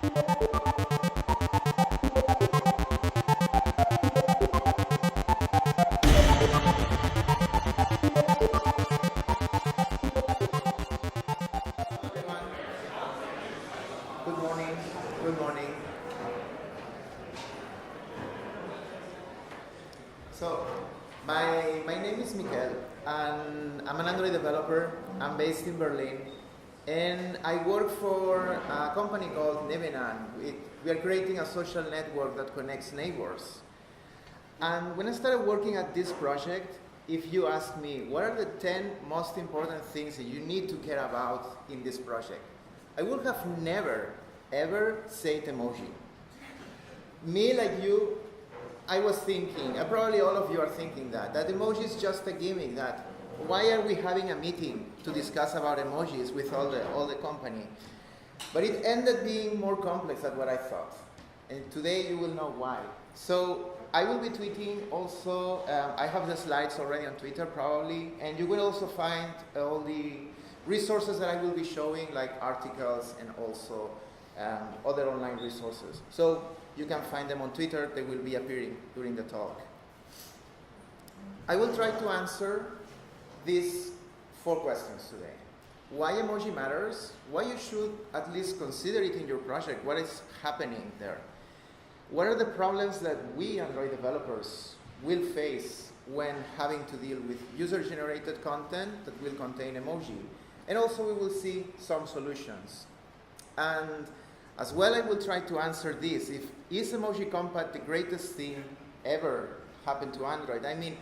Good morning. Good morning. So, my name is Miquel, and I'm an Android developer. I'm based in Berlin, and I work for a company called Nebenan. We are creating a social network that connects neighbors. And when I started working at this project, if you ask me, what are the 10 most important things that you need to care about in this project? I would have never, ever said emoji. Me, like you, I was thinking, and probably all of you are thinking that emoji is just a gimmick, that why are we having a meeting to discuss about emojis with all the company? But it ended being more complex than what I thought. And today you will know why. So I will be tweeting also, I have the slides already on Twitter probably, and you will also find all the resources that I will be showing, like articles and also other online resources. So you can find them on Twitter. They will be appearing during the talk. I will try to answer these 4 questions today. Why emoji matters, why you should at least consider it in your project, what is happening there. What are the problems that we Android developers will face when having to deal with user-generated content that will contain emoji? And also we will see some solutions. And as well, I will try to answer this. Is EmojiCompat the greatest thing ever happened to Android? I mean,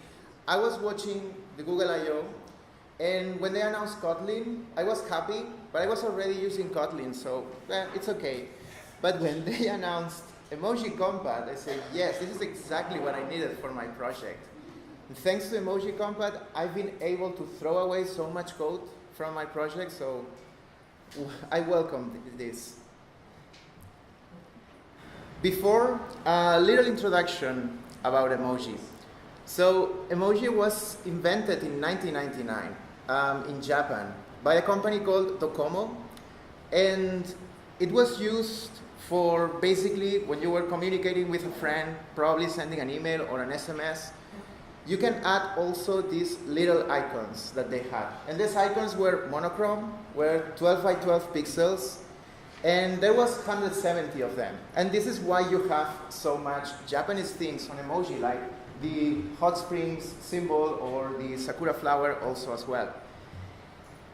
I was watching the Google I/O, and when they announced Kotlin, I was happy, but I was already using Kotlin, so it's okay. But when they announced EmojiCompat, I said, yes, this is exactly what I needed for my project. And thanks to EmojiCompat, I've been able to throw away so much code from my project, so I welcome this. Before, a little introduction about emoji. So, emoji was invented in 1999 in Japan by a company called Docomo, and it was used for basically when you were communicating with a friend, probably sending an email or an SMS. You can add also these little icons that they had. And these icons were monochrome, were 12 by 12 pixels, and there was 170 of them. And this is why you have so much Japanese things on emoji, like the hot springs symbol or the sakura flower also as well.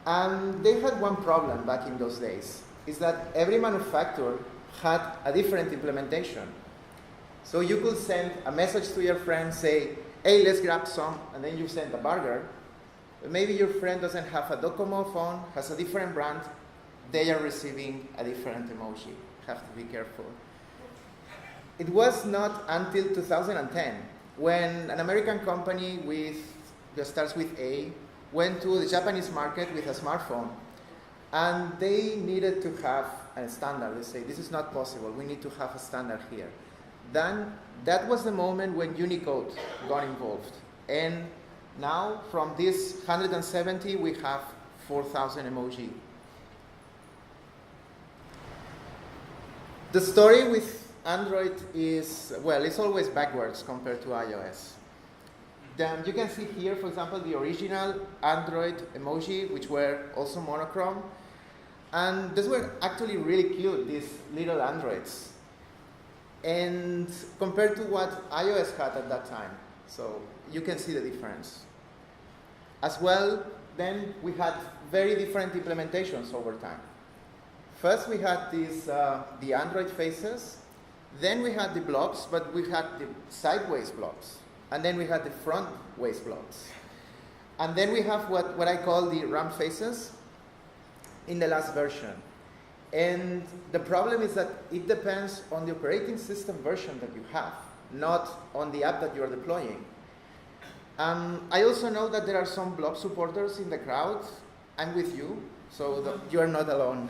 And they had one problem back in those days, is that every manufacturer had a different implementation. So you could send a message to your friend, say, hey, let's grab some, and then you send a burger. But maybe your friend doesn't have a Docomo phone, has a different brand, they are receiving a different emoji. Have to be careful. It was not until 2010 when an American company that starts with A went to the Japanese market with a smartphone, and they needed to have a standard. They say, this is not possible, we need to have a standard here. Then that was the moment when Unicode got involved. And now from this 170, we have 4,000 emoji. The story with Android is, well, it's always backwards compared to iOS. Then you can see here, for example, the original Android emoji, which were also monochrome. And these were actually really cute, these little Androids. And compared to what iOS had at that time. So you can see the difference. As well, then we had very different implementations over time. First we had these, the Android faces. Then we had the blobs, but we had the sideways blobs. And then we had the front-ways blobs. And then we have what I call the ramp faces in the last version. And the problem is that it depends on the operating system version that you have, not on the app that you are deploying. I also know that there are some blob supporters in the crowd. I'm with you, so you are not alone.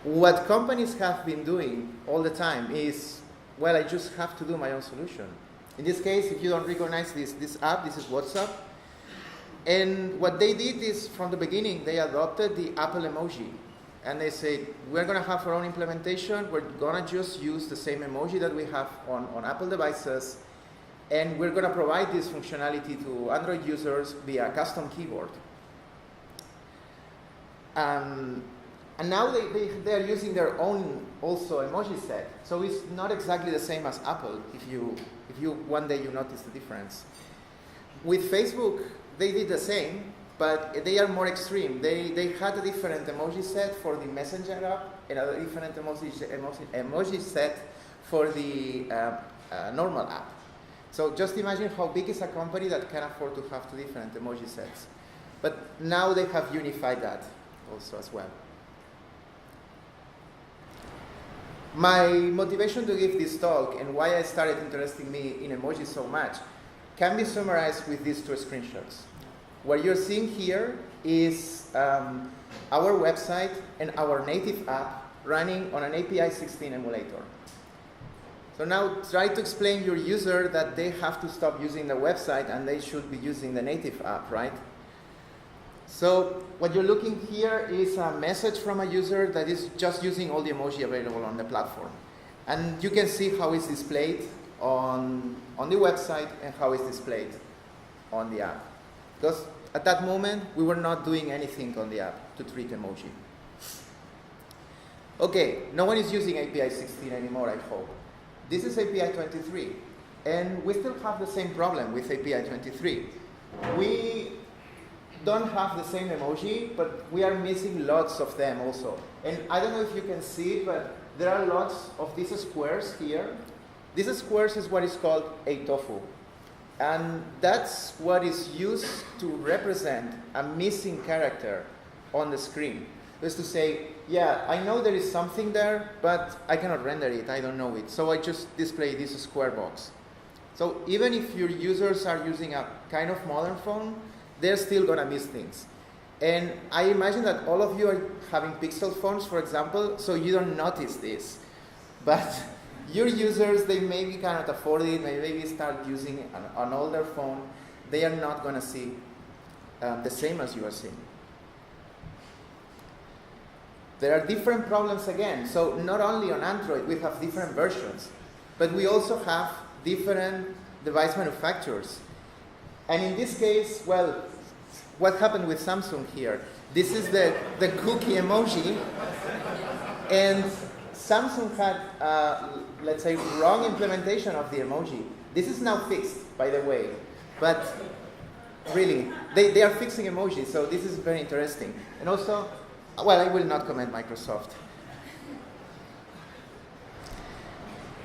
What companies have been doing all the time is, well, I just have to do my own solution. In this case, if you don't recognize this app, this is WhatsApp. And what they did is, from the beginning, they adopted the Apple emoji. and they say, we're going to have our own implementation. We're going to just use the same emoji that we have on Apple devices, and we're going to provide this functionality to Android users via a custom keyboard. And now they are using their own also emoji set. So it's not exactly the same as Apple if you one day you notice the difference. With Facebook, they did the same, but they are more extreme. They had a different emoji set for the Messenger app and a different emoji set for the normal app. So just imagine how big is a company that can afford to have two different emoji sets. But now they have unified that also as well. My motivation to give this talk and why I started interesting me in emojis so much can be summarized with these two screenshots. What you're seeing here is our website and our native app running on an API 16 emulator. So now try to explain your user that they have to stop using the website and they should be using the native app, right? So what you're looking here is a message from a user that is just using all the emoji available on the platform. And you can see how it's displayed on the website and how it's displayed on the app. Because at that moment, we were not doing anything on the app to treat emoji. Okay, no one is using API 16 anymore, I hope. This is API 23. And we still have the same problem with API 23. We don't have the same emoji, but we are missing lots of them also. And I don't know if you can see it, but there are lots of these squares here. These squares is what is called a tofu. And that's what is used to represent a missing character on the screen. Just to say, yeah, I know there is something there, but I cannot render it, I don't know it. So I just display this square box. So even if your users are using a kind of modern phone, they're still going to miss things. And I imagine that all of you are having Pixel phones, for example, so you don't notice this. But your users, they maybe cannot afford it, maybe start using an older phone. They are not going to see the same as you are seeing. There are different problems again. So not only on Android, we have different versions, but we also have different device manufacturers. And in this case, well, what happened with Samsung here? This is the cookie emoji. And Samsung had, let's say, wrong implementation of the emoji. This is now fixed, by the way. But really, they are fixing emojis, so this is very interesting. And also, well, I will not comment Microsoft.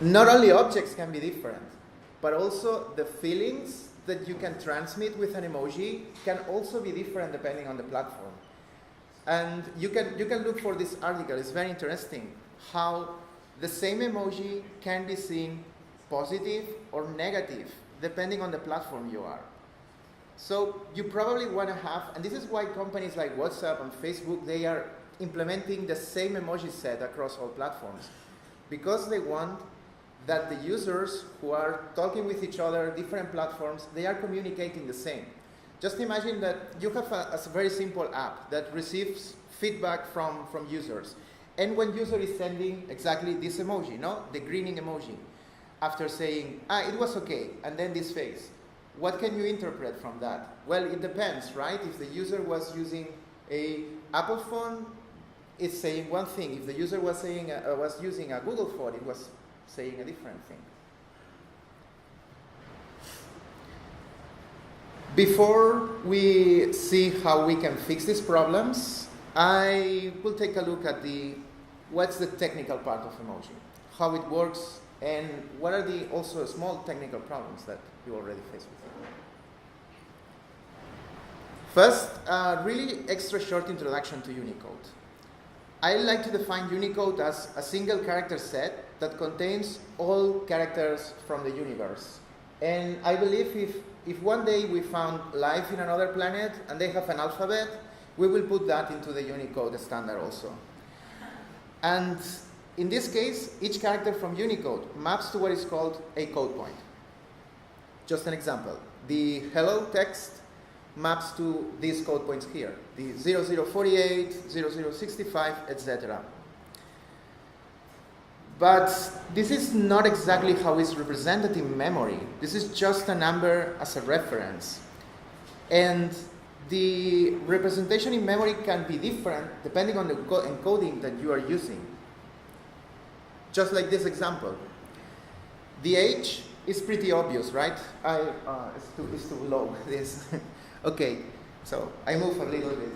Not only objects can be different, but also the feelings that you can transmit with an emoji can also be different depending on the platform. And you can look for this article. It's very interesting how the same emoji can be seen positive or negative depending on the platform you are. So you probably want to have, and this is why companies like WhatsApp and Facebook, they are implementing the same emoji set across all platforms, because they want that the users who are talking with each other, different platforms, they are communicating the same. Just imagine that you have a very simple app that receives feedback from users. And when user is sending exactly this emoji, no? The grinning emoji, after saying, it was okay, and then this face. What can you interpret from that? Well, it depends, right? If the user was using a Apple phone, it's saying one thing. If the user was using a Google phone, it was saying a different thing. Before we see how we can fix these problems, I will take a look at what's the technical part of emoji, how it works, and what are the also small technical problems that you already face with it. First, really extra short introduction to Unicode. I like to define Unicode as a single character set that contains all characters from the universe. And I believe if one day we found life in another planet and they have an alphabet, we will put that into the Unicode standard also. And in this case, each character from Unicode maps to what is called a code point. Just an example. The hello text maps to these code points here, the 0048, 0065, etc. But this is not exactly how it's represented in memory. This is just a number as a reference. And the representation in memory can be different depending on the encoding that you are using. Just like this example. The age is pretty obvious, right? It's too low, this. Okay, so I move a little bit.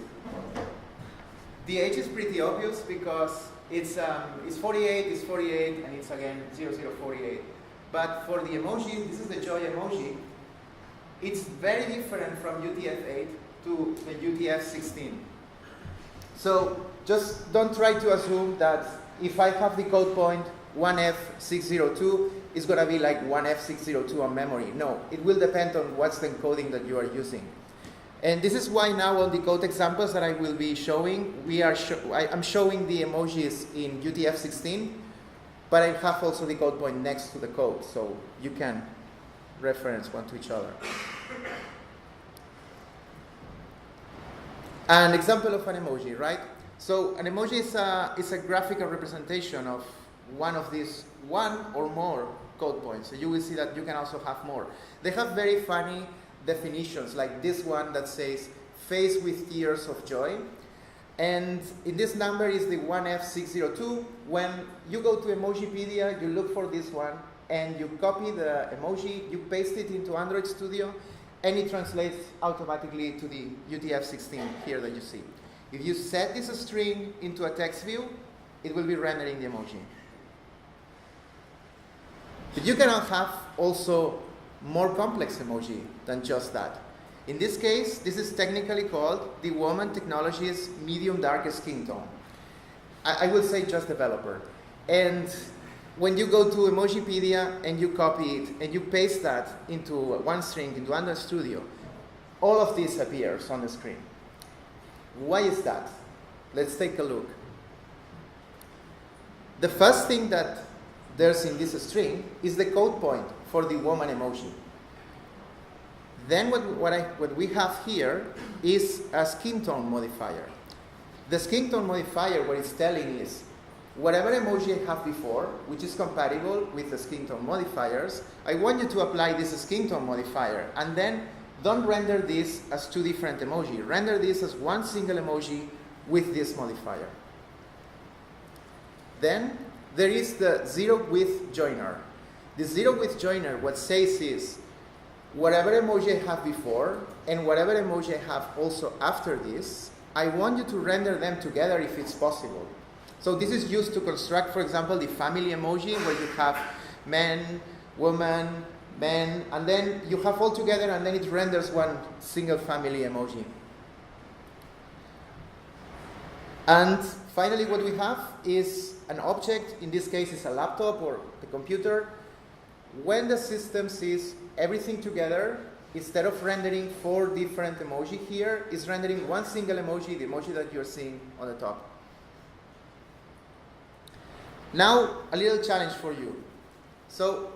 The age is pretty obvious because it's 48, it's 48, and it's again 0048. But for the emoji, this is the joy emoji, it's very different from UTF-8 to the UTF-16. So just don't try to assume that if I have the code point 1F602, it's going to be like 1F602 on memory. No, it will depend on what's the encoding that you are using. And this is why now all the code examples that I will be showing, I'm showing the emojis in UTF-16, but I have also the code point next to the code, so you can reference one to each other. An example of an emoji, right? So an emoji is a graphical representation of one of these one or more code points. So you will see that you can also have more. They have very funny definitions, like this one that says face with tears of joy. And in this number is the 1F602. When you go to Emojipedia, you look for this one, and you copy the emoji, you paste it into Android Studio, and it translates automatically to the UTF-16 here that you see. If you set this string into a text view, it will be rendering the emoji. But you can have also more complex emoji than just that. In this case, this is technically called the Woman Technologies Medium Dark Skin Tone. I will say just developer. And when you go to Emojipedia and you copy it and you paste that into one string into Android Studio, all of this appears on the screen. Why is that? Let's take a look. The first thing that there's in this string is the code point for the woman emoji. Then what we have here is a skin tone modifier. The skin tone modifier, what it's telling is, whatever emoji I have before, which is compatible with the skin tone modifiers, I want you to apply this skin tone modifier, and then don't render this as two different emoji. Render this as one single emoji with this modifier. Then there is the zero width joiner. The zero width joiner, what says is, whatever emoji I have before and whatever emoji I have also after this, I want you to render them together if it's possible. So this is used to construct, for example, the family emoji, where you have man, woman, man, and then you have all together, and then it renders one single family emoji. And finally, what we have is an object. In this case, it's a laptop or the computer. When the system sees everything together, instead of rendering 4 different emoji here, it's rendering one single emoji, the emoji that you're seeing on the top. Now, a little challenge for you. So,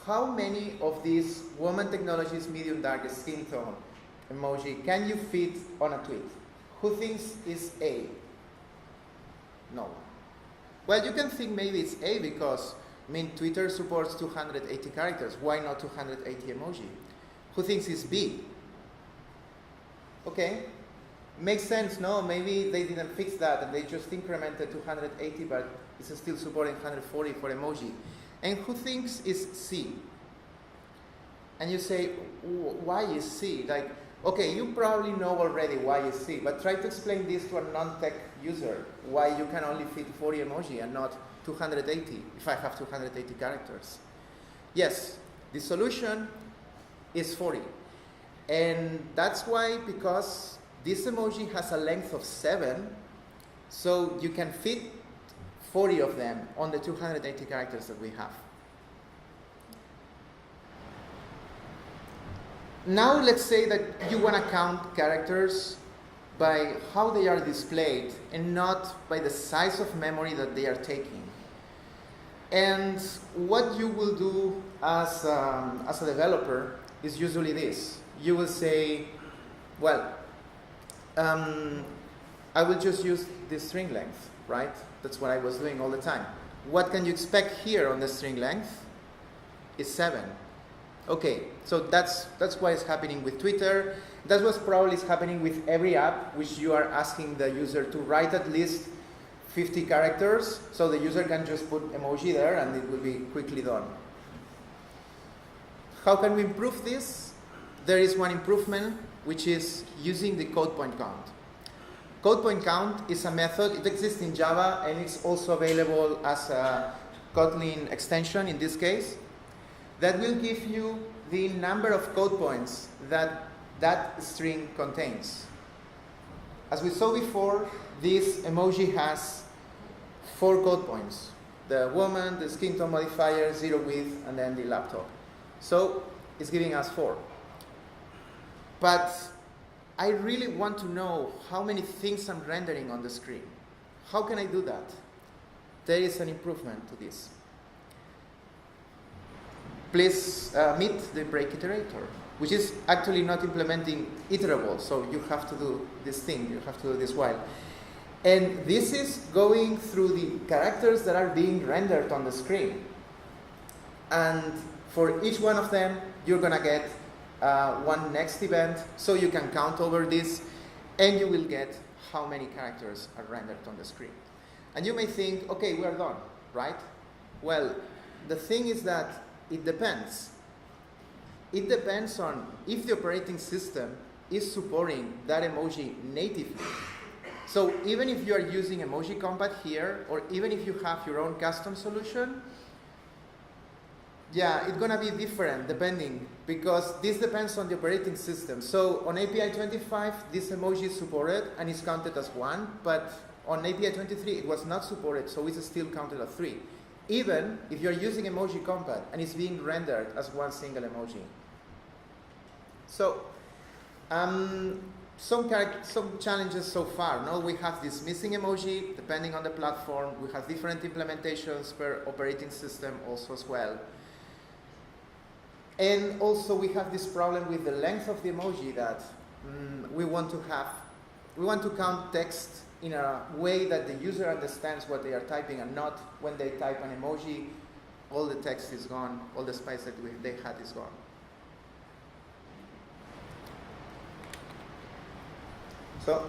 how many of these Woman Technologies Medium Dark Skin Tone emoji can you fit on a tweet? Who thinks is A? No. Well, you can think maybe it's A because, I mean, Twitter supports 280 characters. Why not 280 emoji? Who thinks it's B? Okay. Makes sense, no? Maybe they didn't fix that and they just incremented 280, but it's still supporting 140 for emoji. And who thinks is C? And you say, why is C? Like, okay, you probably know already why is C, but try to explain this to a non-tech user, why you can only fit 40 emoji and not 280 if I have 280 characters. Yes, the solution is 40. And that's why, because this emoji has a length of 7, so you can fit 40 of them on the 280 characters that we have. Now let's say that you want to count characters by how they are displayed and not by the size of memory that they are taking. And what you will do as a developer is usually this. You will say, Well, I will just use the string length, right? That's what I was doing all the time. What can you expect here on the string length? Is 7. Okay, so that's what is happening with Twitter. That's what probably is happening with every app, which you are asking the user to write at least 50 characters, so the user can just put emoji there and it will be quickly done. How can we improve this? There is one improvement, which is using the code point count. Code point count is a method, it exists in Java, and it's also available as a Kotlin extension in this case, that will give you the number of code points that that string contains. As we saw before, this emoji has 4 code points. The woman, the skin tone modifier, 0 width, and then the laptop. So it's giving us 4. But I really want to know how many things I'm rendering on the screen. How can I do that? There is an improvement to this. Please meet the break iterator, which is actually not implementing iterable, so you have to do this thing, you have to do this while. And this is going through the characters that are being rendered on the screen. And for each one of them, you're going to get one next event, so you can count over this, and you will get how many characters are rendered on the screen. And you may think, okay, we are done, right? Well, the thing is that it depends. It depends on if the operating system is supporting that emoji natively. So even if you are using EmojiCompat here, or even if you have your own custom solution, yeah, it's going to be different depending, because this depends on the operating system. So on API 25, this emoji is supported and is counted as 1, but on API 23, it was not supported, so it's still counted as 3. Even if you're using EmojiCompat and it's being rendered as one single emoji. So, some challenges so far. No, we have this missing emoji, depending on the platform. We have different implementations per operating system also as well. And also we have this problem with the length of the emoji that we want to count text in a way that the user understands what they are typing, and not when they type an emoji, all the text is gone, all the space that they had is gone. So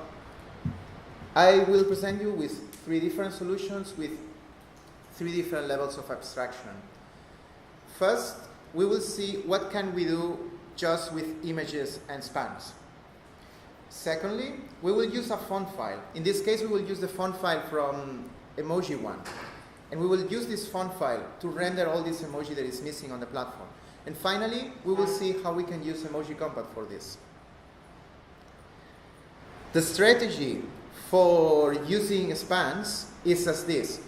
I will present you with 3 different solutions with 3 different levels of abstraction. First, we will see what can we do just with images and spans. Secondly, we will use a font file. In this case, we will use the font file from Emoji 1. And we will use this font file to render all this emoji that is missing on the platform. And finally, we will see how we can use EmojiCompat for this. The strategy for using spans is as this.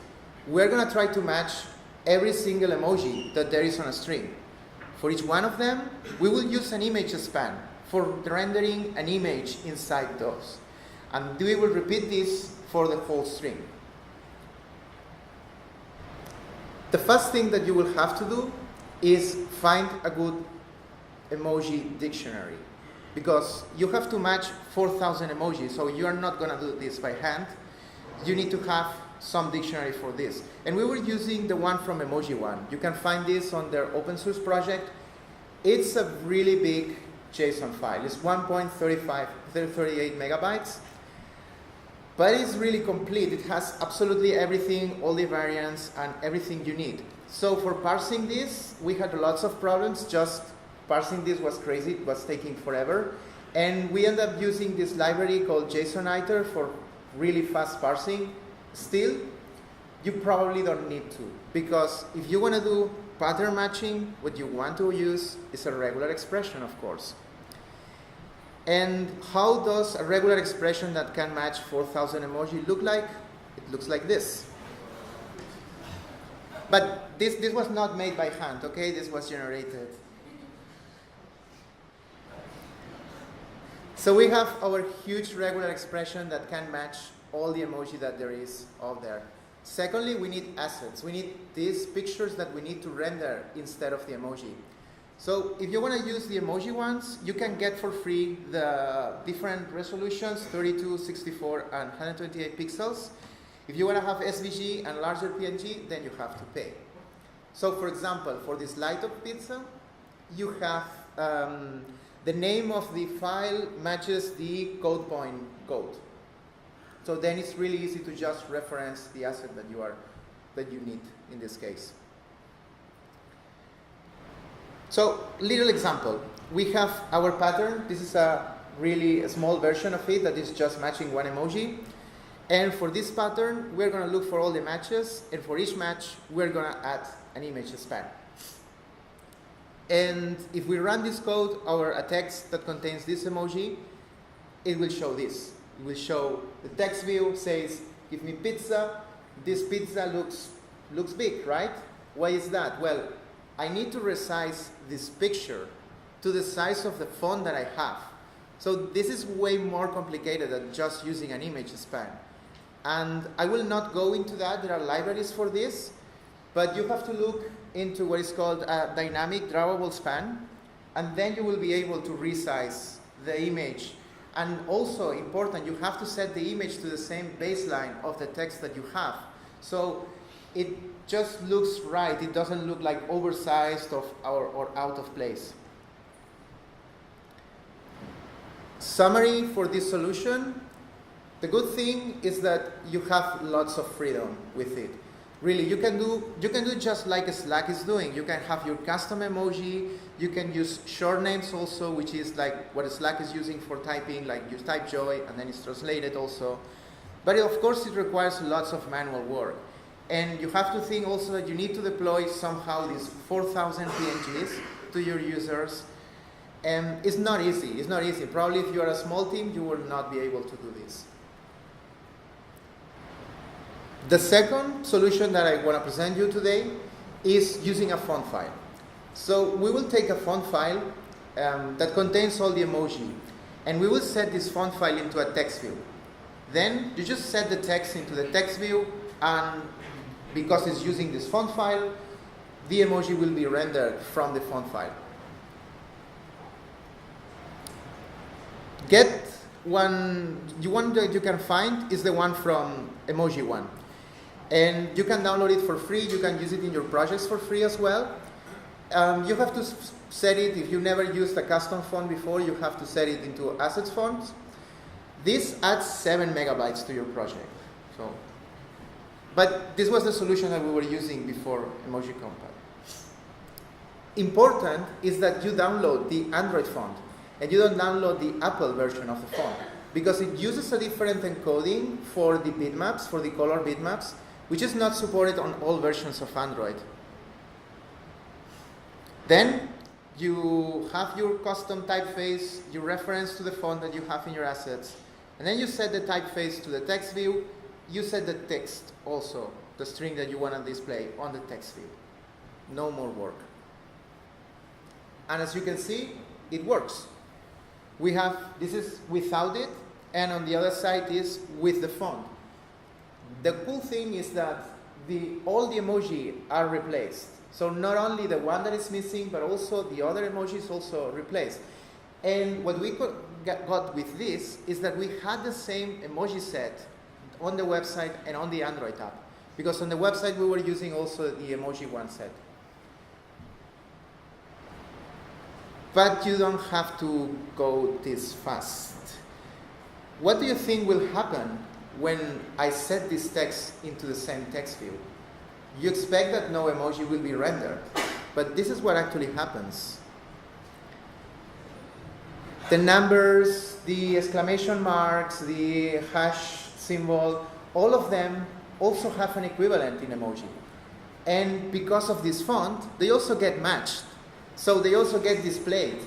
We're going to try to match every single emoji that there is on a string. For each one of them, we will use an image span for rendering an image inside those. And we will repeat this for the whole string. The first thing that you will have to do is find a good emoji dictionary, because you have to match 4,000 emojis, so you are not going to do this by hand. You need to have some dictionary for this. And we were using the one from Emoji 1. You can find this on their open source project. It's a really big JSON file. It's 1.38 megabytes. But it's really complete. It has absolutely everything, all the variants, and everything you need. So for parsing this, we had lots of problems. Just parsing this was crazy. It was taking forever. And we ended up using this library called JSONiter for really fast parsing. Still, you probably don't need to, because if you want to do pattern matching, what you want to use is a regular expression, of course. And how does a regular expression that can match 4,000 emoji look like? It looks like this. But this was not made by hand, okay? This was generated. So we have our huge regular expression that can match all the emoji that there is out there. Secondly, we need assets. We need these pictures that we need to render instead of the emoji. So if you want to use the emoji ones, you can get for free the different resolutions, 32, 64, and 128 pixels. If you want to have SVG and larger PNG, then you have to pay. So for example, for this light of pizza, you have the name of the file matches the code point code. So then it's really easy to just reference the asset that you need in this case. So, little example. We have our pattern. This is a really small version of it that is just matching one emoji. And for this pattern, we're going to look for all the matches. And for each match, we're going to add an image span. And if we run this code over a text that contains this emoji, it will show this. It will show the text view says, give me pizza. This pizza looks big, right? Why is that? Well, I need to resize this picture to the size of the font that I have. So this is way more complicated than just using an image span. And I will not go into that. There are libraries for this. But you have to look into what is called a dynamic drawable span. And then you will be able to resize the image. And also important, you have to set the image to the same baseline of the text that you have. So it just looks right. It doesn't look like oversized or out of place. Summary for this solution. The good thing is that you have lots of freedom with it. Really, you can do just like Slack is doing. You can have your custom emoji. You can use short names also, which is like what Slack is using for typing. Like you type joy and then it's translated also. But of course, it requires lots of manual work. And you have to think also that you need to deploy somehow these 4,000 PNGs to your users. And it's not easy. It's not easy. Probably if you are a small team, you will not be able to do this. The second solution that I want to present you today is using a font file. So we will take a font file that contains all the emoji, and we will set this font file into a text view. Then you just set the text into the text view, and because it's using this font file, the emoji will be rendered from the font file. One that you can find is the one from Emoji one. And you can download it for free. You can use it in your projects for free as well. You have to set it, if you never used a custom font before, you have to set it into assets fonts. This adds 7 megabytes to your project. But this was the solution that we were using before EmojiCompat. Important is that you download the Android font and you don't download the Apple version of the font, because it uses a different encoding for the bitmaps, for the color bitmaps, which is not supported on all versions of Android. Then you have your custom typeface, you reference to the font that you have in your assets, and then you set the typeface to the text view. You set the text also, the string that you want to display on the text view. No more work. And as you can see, it works. This is without it, and on the other side is with the font. The cool thing is that all the emoji are replaced. So not only the one that is missing, but also the other emojis also replaced. And what we got with this is that we had the same emoji set on the website and on the Android app. Because on the website we were using also the emoji one set. But you don't have to go this fast. What do you think will happen when I set this text into the same text view? You expect that no emoji will be rendered, but this is what actually happens. The numbers, the exclamation marks, the hash symbol, all of them also have an equivalent in emoji. And because of this font, they also get matched. So they also get displayed.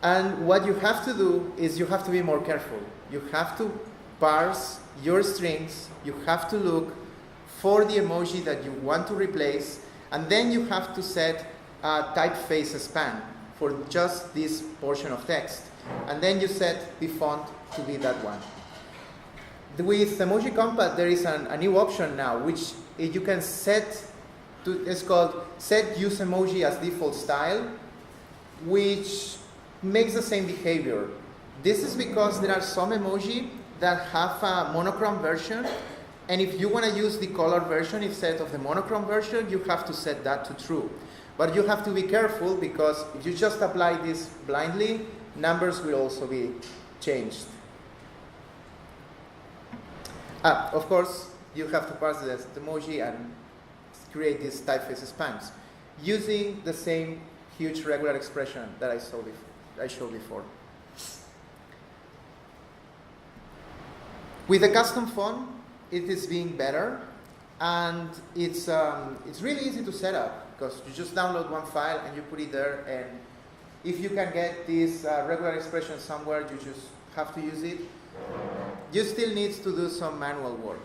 And what you have to do is you have to be more careful. You have to parse your strings. You have to look for the emoji that you want to replace. And then you have to set a typeface span for just this portion of text. And then you set the font to be that one. With EmojiCompat, there is a new option now, which you can set It's called set use emoji as default style, which makes the same behavior. This is because there are some emoji that have a monochrome version, and if you want to use the color version instead of the monochrome version, you have to set that to true. But you have to be careful, because if you just apply this blindly, numbers will also be changed. Of course, you have to parse the emoji and create these typeface spans using the same huge regular expression that I showed before. With the custom font, it is being better, and it's really easy to set up, because you just download one file and you put it there, and if you can get this regular expression somewhere, you just have to use it. You still need to do some manual work.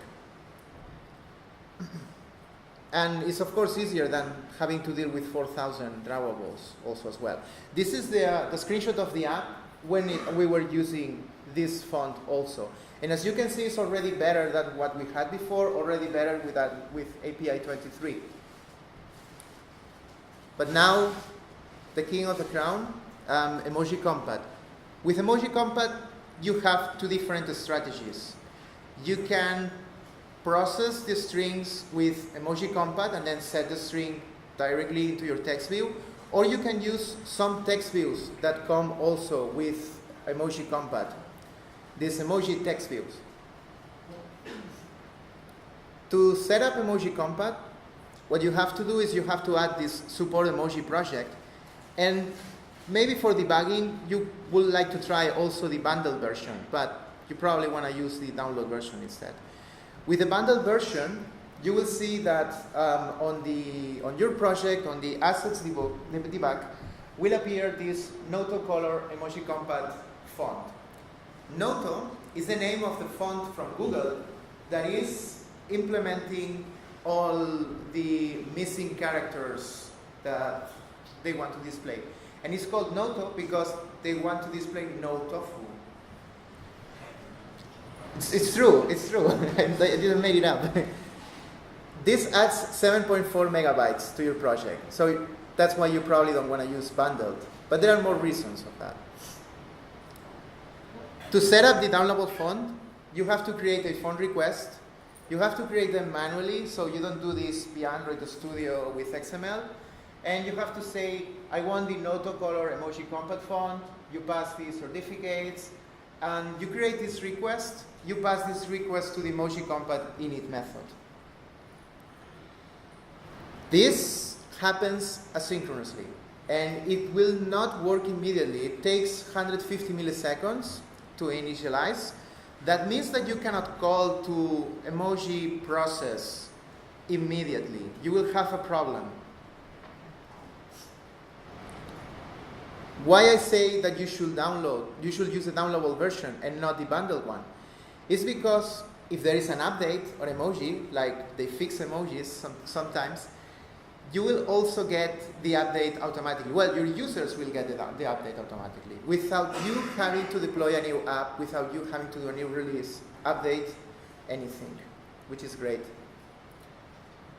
And it's of course easier than having to deal with 4,000 drawables also as well. This is the screenshot of the app when we were using this font also. And as you can see, it's already better than what we had before, already better with API 23. But now, the king of the crown, EmojiCompat. With EmojiCompat, you have two different strategies. You can process the strings with EmojiCompat and then set the string directly into your text view, or you can use some text views that come also with EmojiCompat, these emoji text views. To set up EmojiCompat, what you have to do is you have to add this support emoji project, and maybe for debugging, you would like to try also the bundled version, but you probably want to use the download version instead. With the bundled version, you will see that on your project, on the assets debug, will appear this Noto color EmojiCompat font. Noto is the name of the font from Google that is implementing all the missing characters that they want to display. And it's called Noto because they want to display no tofu. It's true. I didn't make it up. This adds 7.4 megabytes to your project. So that's why you probably don't want to use bundled. But there are more reasons of that. To set up the downloadable font, you have to create a font request. You have to create them manually, so you don't do this via Android Studio with XML. And you have to say, I want the Noto color EmojiCompat font. You pass the certificates, and you create this request. You pass this request to the EmojiCompat init method. This happens asynchronously, and it will not work immediately. It takes 150 milliseconds to initialize. That means that you cannot call to emoji process immediately. You will have a problem. Why I say that you should use the downloadable version and not the bundled one, is because if there is an update on emoji, like they fix emojis sometimes, you will also get the update automatically. Well, your users will get the update automatically without you having to deploy a new app, without you having to do a new release, update, anything, which is great.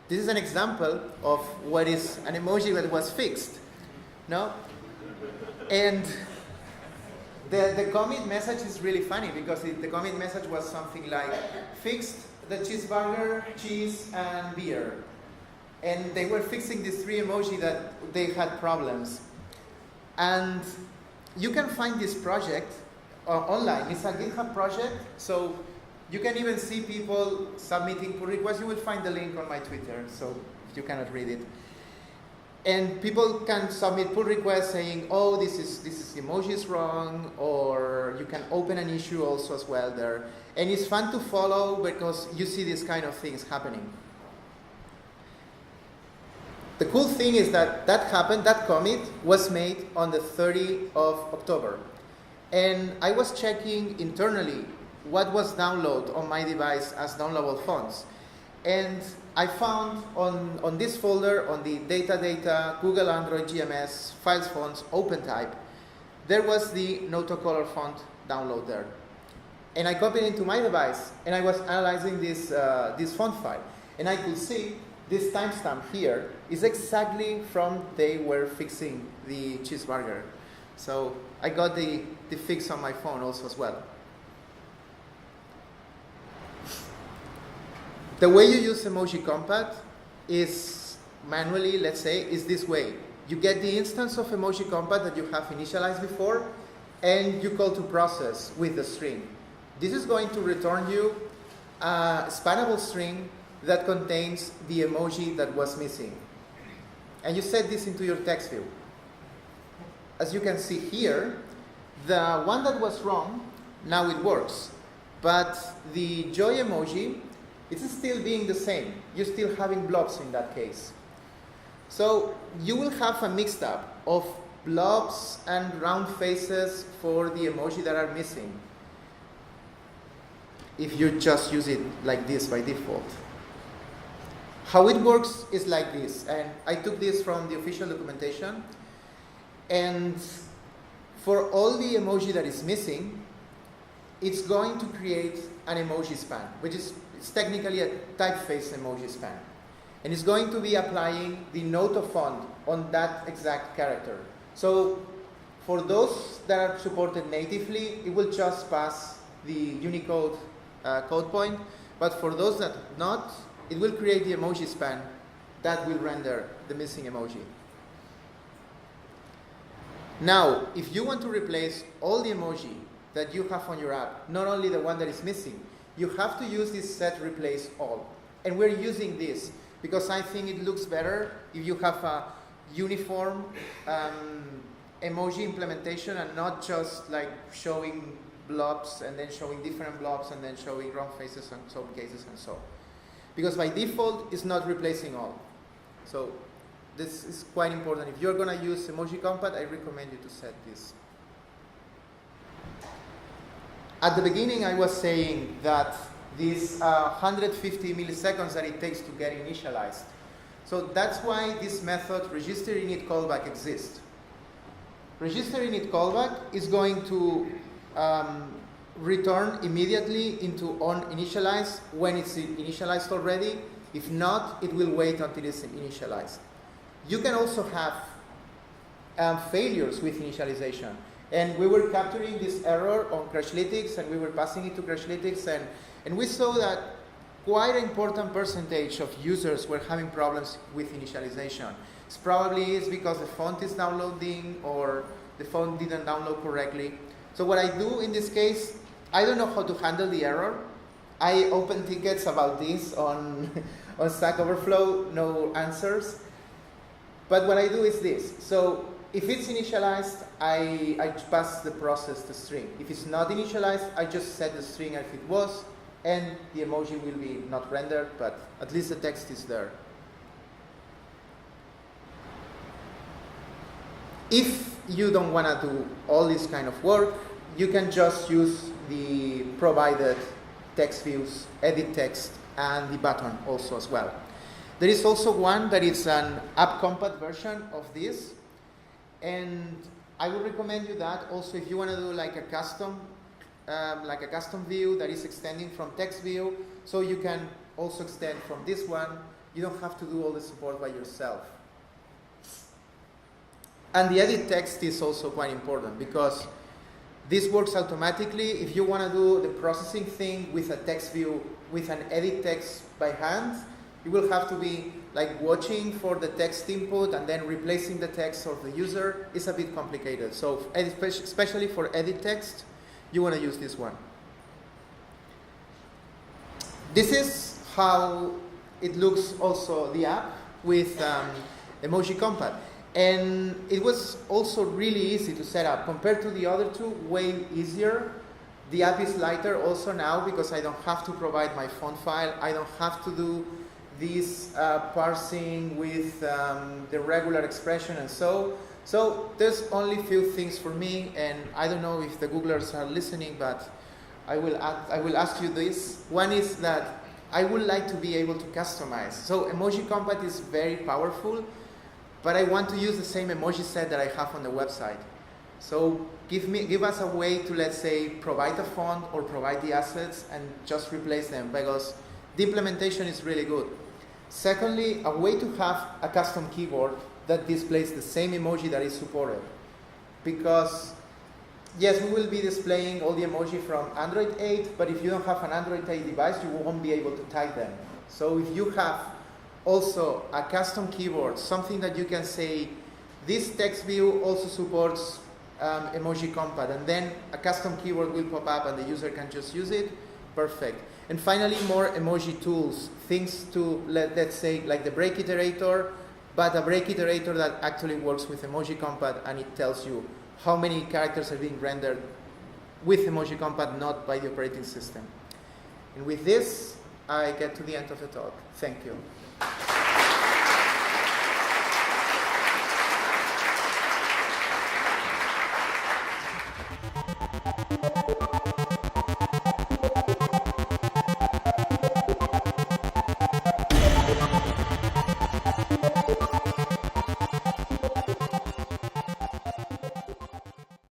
This is an example of what is an emoji that was fixed. No? And the commit message is really funny because the commit message was something like, fixed the cheeseburger, cheese, and beer. And they were fixing these three emoji that they had problems. And you can find this project online. It's a GitHub project, so you can even see people submitting pull requests. You will find the link on my Twitter, so you cannot read it. And people can submit pull requests saying, oh, this emoji is wrong, or you can open an issue also as well there. And it's fun to follow because you see these kind of things happening. The cool thing is that that commit was made on the 30th of October. And I was checking internally what was downloaded on my device as downloadable fonts. And I found on this folder, on the data, Google Android GMS, files fonts, OpenType, there was the Noto color font download there. And I copied it into my device, and I was analyzing this font file. And I could see this timestamp here is exactly from they were fixing the cheeseburger. So I got the fix on my phone also as well. The way you use EmojiCompat is manually, let's say, is this way. You get the instance of EmojiCompat that you have initialized before, and you call to process with the string. This is going to return you a spannable string that contains the emoji that was missing. And you set this into your text view. As you can see here, the one that was wrong, now it works. But the joy emoji, it's still being the same. You're still having blobs in that case. So you will have a mixed up of blobs and round faces for the emoji that are missing, if you just use it like this by default. How it works is like this, and I took this from the official documentation. And for all the emoji that is missing, it's going to create an emoji span, which is it's technically a typeface emoji span. And it's going to be applying the note of font on that exact character. So for those that are supported natively, it will just pass the Unicode code point. But for those that not, it will create the emoji span that will render the missing emoji. Now, if you want to replace all the emoji that you have on your app, not only the one that is missing, you have to use this set replace all. And we're using this because I think it looks better if you have a uniform emoji implementation and not just like showing blobs and then showing different blobs and then showing wrong faces and some cases and so. Because by default, it's not replacing all. So this is quite important. If you're going to use EmojiCompat, I recommend you to set this. At the beginning, I was saying that these 150 milliseconds that it takes to get initialized. So that's why this method, register init callback, exists. Register init callback is going to return immediately into onInitialize when it's initialized already. If not, it will wait until it's initialized. You can also have failures with initialization. And we were capturing this error on Crashlytics, and we were passing it to Crashlytics, and we saw that quite an important percentage of users were having problems with initialization. It's probably because the font is downloading or the font didn't download correctly. So what I do in this case, I don't know how to handle the error. I open tickets about this on Stack Overflow, no answers. But what I do is this. So if it's initialized, I pass the process to string. If it's not initialized, I just set the string as it was, and the emoji will be not rendered, but at least the text is there. If you don't want to do all this kind of work, you can just use the provided text views, edit text, and the button also as well. There is also one that is an app-compat version of this, and I would recommend you that also if you want to do like a custom view that is extending from text view, so you can also extend from this one. You don't have to do all the support by yourself. And the edit text is also quite important because this works automatically. If you want to do the processing thing with a text view, with an edit text by hand, you will have to be like watching for the text input and then replacing the text of the user. Is a bit complicated. So especially for edit text, you want to use this one. This is how it looks also, the app with EmojiCompat. And it was also really easy to set up. Compared to the other two, way easier. The app is lighter also now because I don't have to provide my font file. I don't have to do this parsing with the regular expression and so. So there's only a few things for me, and I don't know if the Googlers are listening, but I will ask you this. One is that I would like to be able to customize. So EmojiCompat is very powerful, but I want to use the same emoji set that I have on the website. So give us a way to, let's say, provide a font or provide the assets and just replace them, because the implementation is really good. Secondly, a way to have a custom keyboard that displays the same emoji that is supported. Because, yes, we will be displaying all the emoji from Android 8, but if you don't have an Android 8 device, you won't be able to tag them. So if you have also a custom keyboard, something that you can say, this text view also supports EmojiCompat, and then a custom keyword will pop up and the user can just use it, perfect. And finally, more emoji tools, things to, let's say, like the break iterator, but a break iterator that actually works with EmojiCompat, and it tells you how many characters are being rendered with EmojiCompat, not by the operating system. And with this, I get to the end of the talk. Thank you.